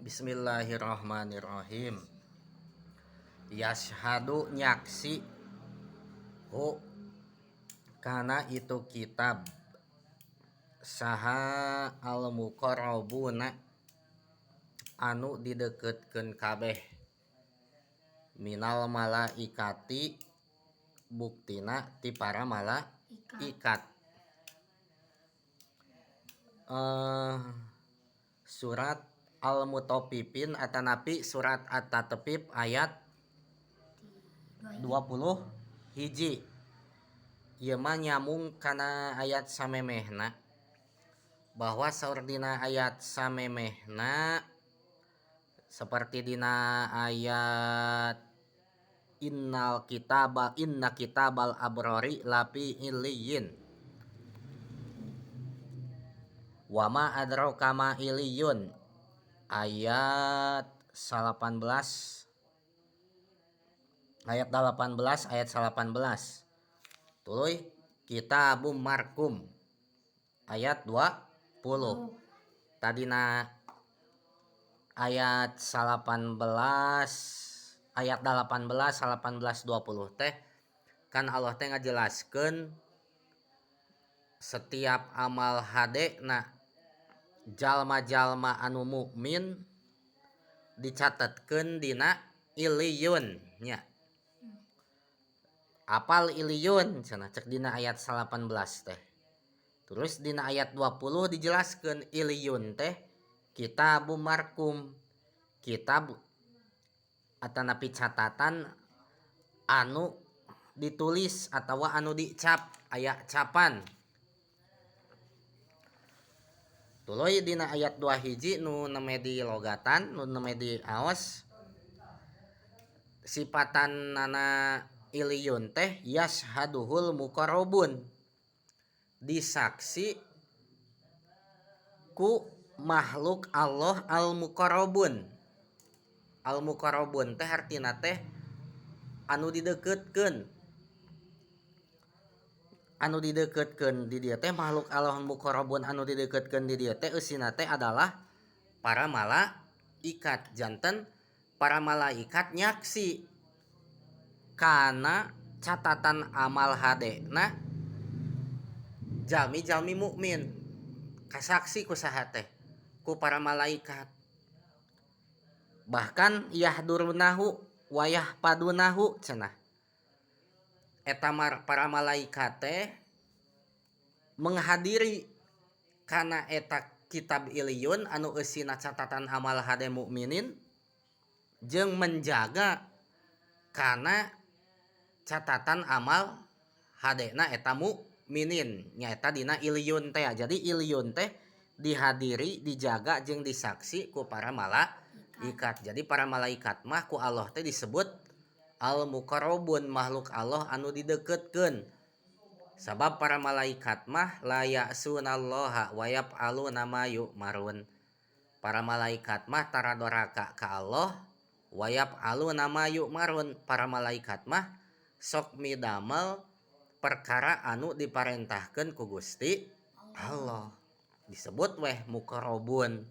Bismillahirrahmanirrahim. Yashhadu nyaksi hu kana itu kitab saha al muqarrabuna anu dideketkeun kabeh minal malaikati buktina ti para malaikat. Surat Al-Mutaffifin atanapi surat At-Tatfif ayat 20 hiji. Ieu mah nyamung kana ayat samemehna, bahwa saur dina ayat samemehna seperti dina ayat inna kitabal abrari lafi illiyin wa ma adraka ma illiyun ayat 18 ayat 18 tuluy kitabum markum ayat 20 tadina ayat 18 ayat 18 20 teh kan Allah teh ngajelaskeun setiap amal hadena jalma-jalma anu mukmin dicatatkeun dina iliyun nya. Apal iliyun cenah cek dina ayat 18 teh. Terus dina ayat 20 dijelaskeun iliyun teh kitabum markum, kitab atanapi catatan anu ditulis atawa anu dicap aya capan. Tuluy dina ayat 2 hiji nu neme di logatan nu neme di aos sipatanana iliyun teh yashaduhul muqarrabun, disaksi ku makhluk Allah al muqarrabun. Al muqarrabun teh artina teh anu dideketkeun di dieu teh makhluk Allah muqarrabun anu dideketkeun di dieu teh eusina teh adalah para malaikat. Janten para malaikat nyaksi kana catatan amal hadena jalmi-jalmi mukmin, kasaksi ku saha teh ku para malaikat. Bahkan yahdurunahu wa yahpadunahu cenah. Eta para malaikat teh menghadiri kana eta kitab iliyun anu eusina catatan amal hade mukminin jeung menjaga kana catatan amal hadena eta mukminin nyaeta dina iliyun teh. Jadi iliyun teh dihadiri, dijaga jeung disaksi ku para malaikat. Jadi para malaikat mah ku Allah teh disebut al muqarrabun, makhluk Allah anu dideketkeun. Sabab para malaikat mah la ya'sunallaha wa yaf'aluna ma yu'marun. Para malaikat mah tara doraka ka Allah wa yaf'aluna ma yu'marun. Para malaikat mah sok midamel perkara anu diparentahkeun ku Gusti Allah. Disebut weh muqarrabun.